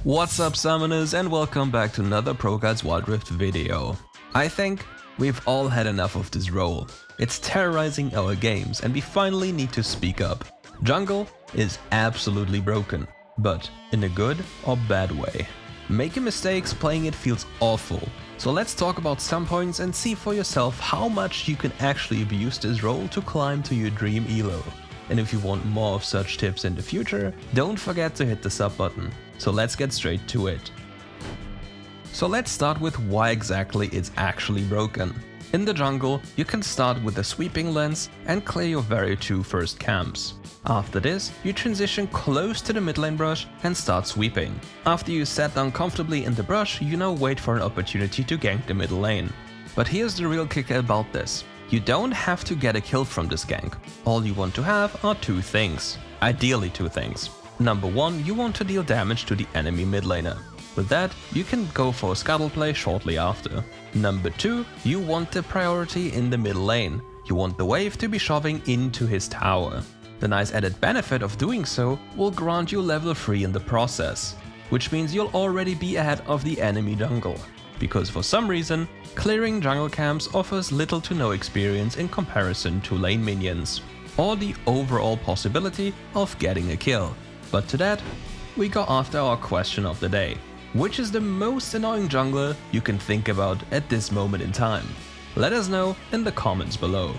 What's up, summoners, and welcome back to another ProGuides Wild Rift video. I think we've all had enough of this role. It's terrorizing our games and we finally need to speak up. Jungle is absolutely broken, but in a good or bad way. Making mistakes playing it feels awful, so let's talk about some points and see for yourself how much you can actually abuse this role to climb to your dream elo. And if you want more of such tips in the future, don't forget to hit the sub button. So let's get straight to it. So let's start with why exactly it's actually broken. In the jungle, you can start with a sweeping lens and clear your very two first camps. After this, you transition close to the mid lane brush and start sweeping. After you sat down comfortably in the brush, you now wait for an opportunity to gank the middle lane. But here's the real kicker about this. You don't have to get a kill from this gank. All you want to have are two things. Ideally two things. Number one, you want to deal damage to the enemy mid laner. With that, you can go for a Scuttle play shortly after. Number two, you want the priority in the middle lane. You want the wave to be shoving into his tower. The nice added benefit of doing so will grant you level 3 in the process, which means you'll already be ahead of the enemy jungle. Because for some reason, clearing jungle camps offers little to no experience in comparison to lane minions, or the overall possibility of getting a kill. But to that, we go after our question of the day. Which is the most annoying jungler you can think about at this moment in time? Let us know in the comments below.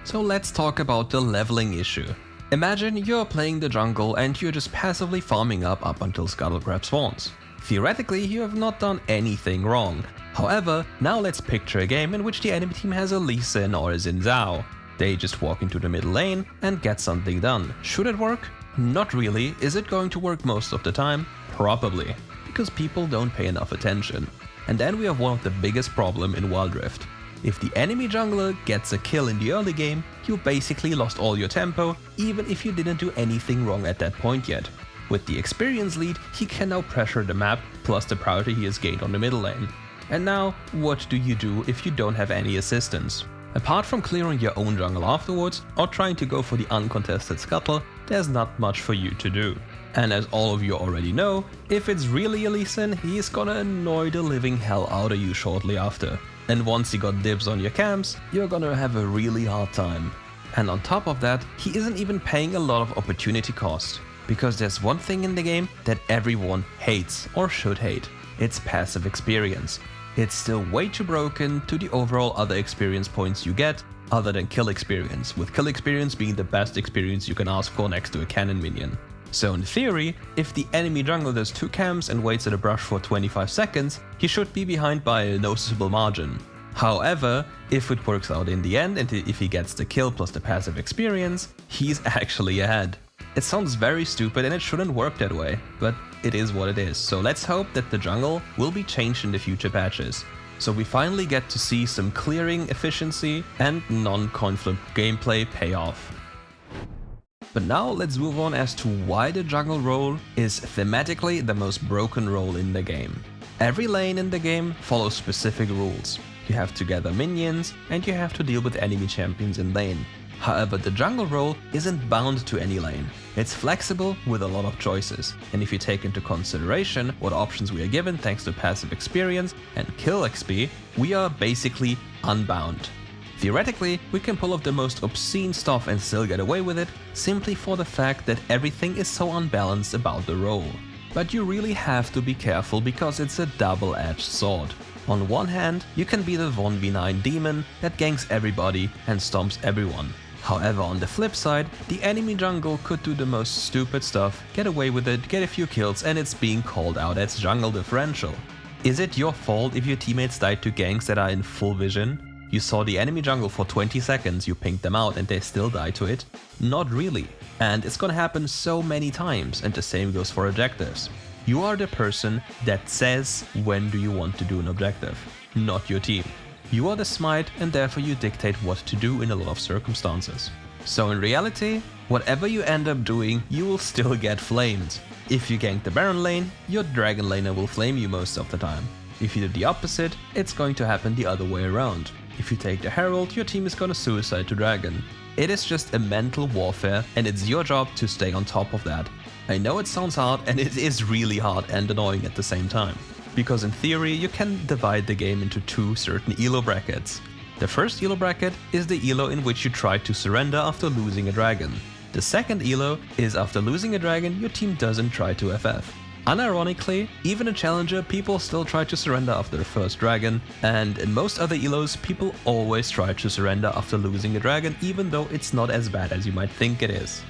So let's talk about the leveling issue. Imagine you're playing the jungle and you're just passively farming up until Scuttle grab spawns. Theoretically, you have not done anything wrong. However, now let's picture a game in which the enemy team has a Lee Sin or a Xin Zhao. They just walk into the middle lane and get something done. Should it work? Not really. Is it going to work most of the time? Probably, because people don't pay enough attention. And then we have one of the biggest problems in Wild Rift. If the enemy jungler gets a kill in the early game, you basically lost all your tempo, even if you didn't do anything wrong at that point yet. With the experience lead, he can now pressure the map, plus the priority he has gained on the middle lane. And now, what do you do if you don't have any assistance? Apart from clearing your own jungle afterwards, or trying to go for the uncontested Scuttle, there's not much for you to do. And as all of you already know, if it's really a Lee Sin, he's gonna annoy the living hell out of you shortly after. And once he got dibs on your camps, you're gonna have a really hard time. And on top of that, he isn't even paying a lot of opportunity cost. Because there's one thing in the game that everyone hates, or should hate. It's passive experience. It's still way too broken to the overall other experience points you get, other than kill experience, with kill experience being the best experience you can ask for next to a cannon minion. So in theory, if the enemy jungler does 2 camps and waits at a brush for 25 seconds, he should be behind by a noticeable margin. However, if it works out in the end and if he gets the kill plus the passive experience, he's actually ahead. It sounds very stupid and it shouldn't work that way, but it is what it is, so let's hope that the jungle will be changed in the future patches. So we finally get to see some clearing efficiency and non-coin flip gameplay pay off. But now let's move on as to why the jungle role is thematically the most broken role in the game. Every lane in the game follows specific rules. You have to gather minions and you have to deal with enemy champions in lane. However, the jungle role isn't bound to any lane. It's flexible with a lot of choices, and if you take into consideration what options we are given thanks to passive experience and kill XP, we are basically unbound. Theoretically, we can pull off the most obscene stuff and still get away with it, simply for the fact that everything is so unbalanced about the role. But you really have to be careful because it's a double-edged sword. On one hand, you can be the 1v9 demon that ganks everybody and stomps everyone. However, on the flip side, the enemy jungle could do the most stupid stuff, get away with it, get a few kills, and it's being called out as jungle differential. Is it your fault if your teammates died to ganks that are in full vision? You saw the enemy jungle for 20 seconds, you pinged them out and they still died to it? Not really. And it's gonna happen so many times, and the same goes for objectives. You are the person that says when do you want to do an objective, not your team. You are the Smite and therefore you dictate what to do in a lot of circumstances. So in reality, whatever you end up doing, you will still get flamed. If you gank the Baron lane, your Dragon laner will flame you most of the time. If you do the opposite, it's going to happen the other way around. If you take the Herald, your team is gonna suicide to Dragon. It is just a mental warfare and it's your job to stay on top of that. I know it sounds hard and it is really hard and annoying at the same time. Because in theory you can divide the game into two certain elo brackets. The first elo bracket is the elo in which you try to surrender after losing a dragon. The second elo is after losing a dragon your team doesn't try to FF. Unironically, even in Challenger people still try to surrender after the first dragon, and in most other elos people always try to surrender after losing a dragon, even though it's not as bad as you might think it is.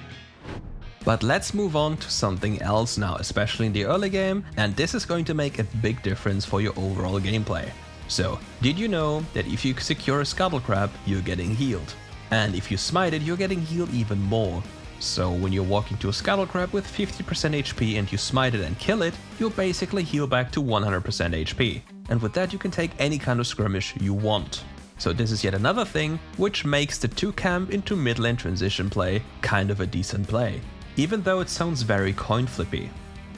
But let's move on to something else now, especially in the early game, and this is going to make a big difference for your overall gameplay. So, did you know that if you secure a Scuttle crab, you're getting healed? And if you smite it, you're getting healed even more. So when you're walking to a Scuttle crab with 50% HP and you smite it and kill it, you'll basically heal back to 100% HP. And with that you can take any kind of skirmish you want. So this is yet another thing which makes the 2 camp into mid lane transition play kind of a decent play, even though it sounds very coin flippy.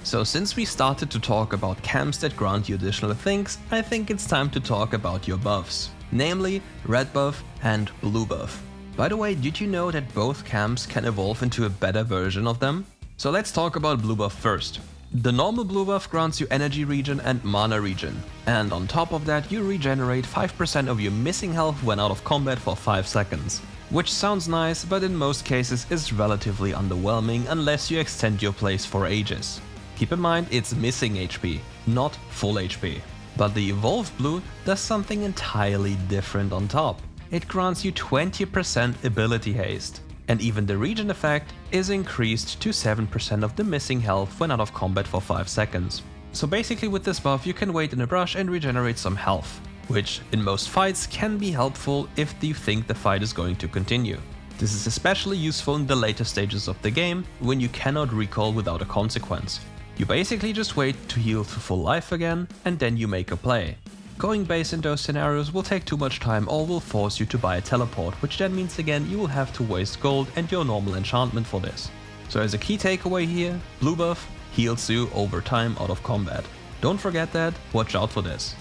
So since we started to talk about camps that grant you additional things, I think it's time to talk about your buffs, namely red buff and blue buff. By the way, did you know that both camps can evolve into a better version of them? So let's talk about blue buff first. The normal blue buff grants you energy regen and mana regen, and on top of that you regenerate 5% of your missing health when out of combat for 5 seconds. Which sounds nice, but in most cases is relatively underwhelming unless you extend your plays for ages. Keep in mind it's missing HP, not full HP. But the evolved blue does something entirely different on top. It grants you 20% ability haste, and even the regen effect is increased to 7% of the missing health when out of combat for 5 seconds. So basically with this buff you can wait in a brush and regenerate some health, which in most fights can be helpful if you think the fight is going to continue. This is especially useful in the later stages of the game when you cannot recall without a consequence. You basically just wait to heal to full life again and then you make a play. Going base in those scenarios will take too much time or will force you to buy a teleport, which then means again you will have to waste gold and your normal enchantment for this. So as a key takeaway here, blue buff heals you over time out of combat. Don't forget that, watch out for this.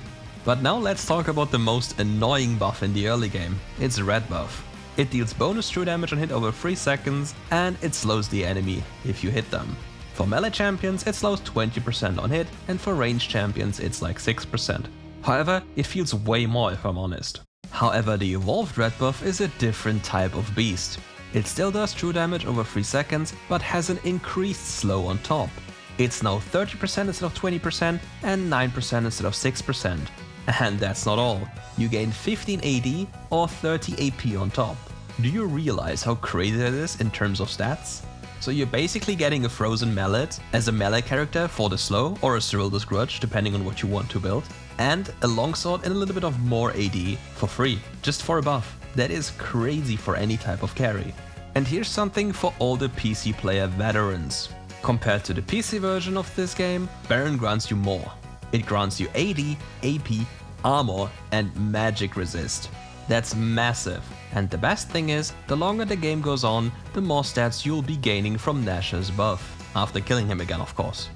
But now let's talk about the most annoying buff in the early game, it's red buff. It deals bonus true damage on hit over 3 seconds and it slows the enemy if you hit them. For melee champions it slows 20% on hit and for ranged champions it's like 6%. However, it feels way more if I'm honest. However, the evolved red buff is a different type of beast. It still does true damage over 3 seconds, but has an increased slow on top. It's now 30% instead of 20% and 9% instead of 6%. And that's not all. You gain 15 AD or 30 AP on top. Do you realize how crazy that is in terms of stats? So you're basically getting a frozen mallet as a melee character for the slow, or a Cyril's Grudge depending on what you want to build, and a longsword and a little bit of more AD for free, just for a buff. That is crazy for any type of carry. And here's something for all the PC player veterans. Compared to the PC version of this game, Baron grants you more. It grants you AD, AP, armor and magic resist. That's massive. And the best thing is, the longer the game goes on, the more stats you'll be gaining from Nash's buff. After killing him again, of course.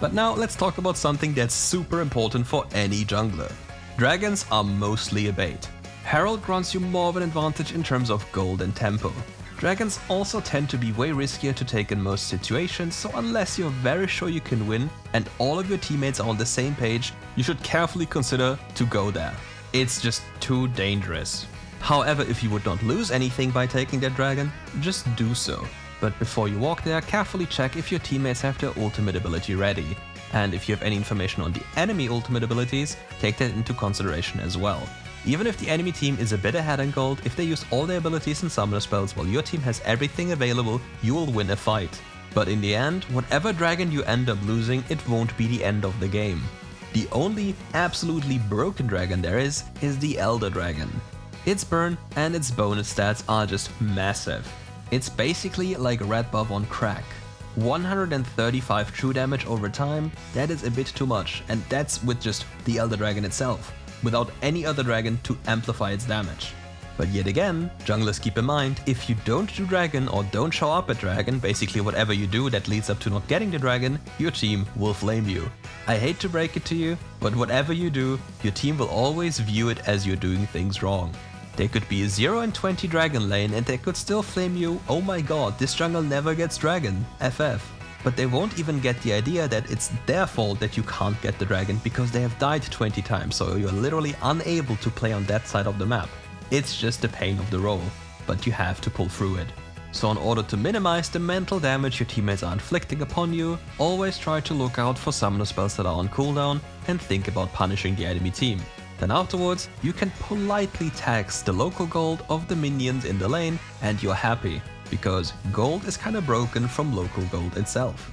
But now let's talk about something that's super important for any jungler. Dragons are mostly a bait. Herald grants you more of an advantage in terms of gold and tempo. Dragons also tend to be way riskier to take in most situations, so unless you're very sure you can win and all of your teammates are on the same page, you should carefully consider to go there. It's just too dangerous. However, if you would not lose anything by taking that dragon, just do so. But before you walk there, carefully check if your teammates have their ultimate ability ready. And if you have any information on the enemy ultimate abilities, take that into consideration as well. Even if the enemy team is a bit ahead in gold, if they use all their abilities and summoner spells while your team has everything available, you will win a fight. But in the end, whatever dragon you end up losing, it won't be the end of the game. The only absolutely broken dragon there is the Elder Dragon. Its burn and its bonus stats are just massive. It's basically like red buff on crack. 135 true damage over time, that is a bit too much, and that's with just the Elder Dragon itself, without any other dragon to amplify its damage. But yet again, junglers keep in mind, if you don't do dragon or don't show up at dragon, basically whatever you do that leads up to not getting the dragon, your team will flame you. I hate to break it to you, but whatever you do, your team will always view it as you're doing things wrong. They could be a 0 and 20 dragon lane and they could still flame you, oh my god, this jungle never gets dragon, FF. But they won't even get the idea that it's their fault that you can't get the dragon because they have died 20 times, so you're literally unable to play on that side of the map. It's just the pain of the role, but you have to pull through it. So in order to minimize the mental damage your teammates are inflicting upon you, always try to look out for summoner spells that are on cooldown and think about punishing the enemy team. Then afterwards, you can politely tax the local gold of the minions in the lane and you're happy, because gold is kinda broken from local gold itself.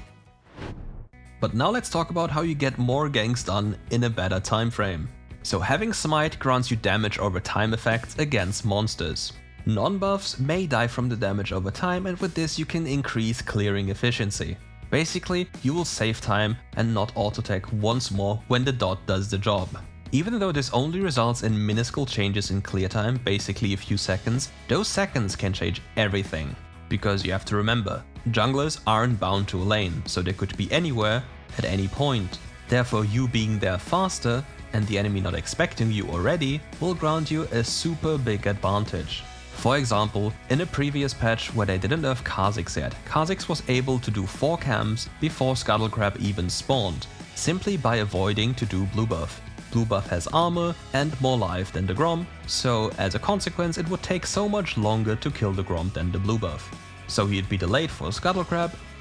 But now let's talk about how you get more ganks done in a better time frame. So having Smite grants you damage over time effects against monsters. Non-buffs may die from the damage over time, and with this you can increase clearing efficiency. Basically, you will save time and not auto-attack once more when the dot does the job. Even though this only results in minuscule changes in clear time, basically a few seconds, those seconds can change everything. Because you have to remember, junglers aren't bound to a lane, so they could be anywhere at any point. Therefore, you being there faster and the enemy not expecting you already will grant you a super big advantage. For example, in a previous patch where they didn't nerf Kha'Zix yet, Kha'Zix was able to do 4 camps before Scuttle even spawned, simply by avoiding to do blue buff. Blue buff has armor and more life than the Grom, so as a consequence it would take so much longer to kill the Grom than the blue buff. So he'd be delayed for Scuttle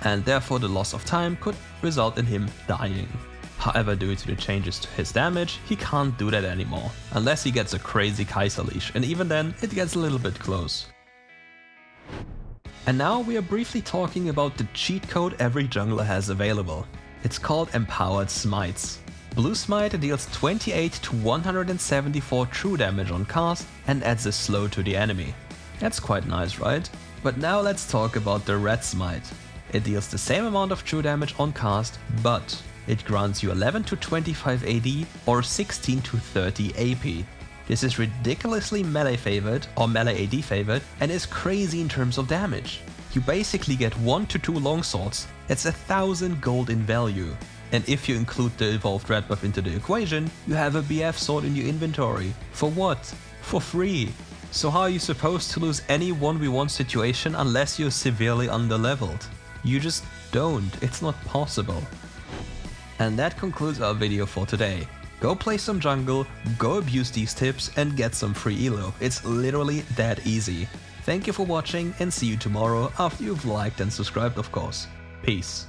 and therefore the loss of time could result in him dying. However, due to the changes to his damage, he can't do that anymore, unless he gets a crazy Kaiser leash, and even then it gets a little bit close. And now we are briefly talking about the cheat code every jungler has available. It's called Empowered Smites. Blue Smite deals 28 to 174 true damage on cast and adds a slow to the enemy. That's quite nice, right? But now let's talk about the Red Smite. It deals the same amount of true damage on cast, but it grants you 11 to 25 AD or 16 to 30 AP. This is ridiculously melee favored or melee AD favored and is crazy in terms of damage. You basically get 1 to 2 longswords, that's 1000 gold in value. And if you include the evolved red buff into the equation, you have a BF sword in your inventory. For what? For free. So how are you supposed to lose any 1v1 situation unless you're severely underleveled? You just don't, it's not possible. And that concludes our video for today. Go play some jungle, go abuse these tips and get some free elo. It's literally that easy. Thank you for watching and see you tomorrow after you've liked and subscribed of course. Peace.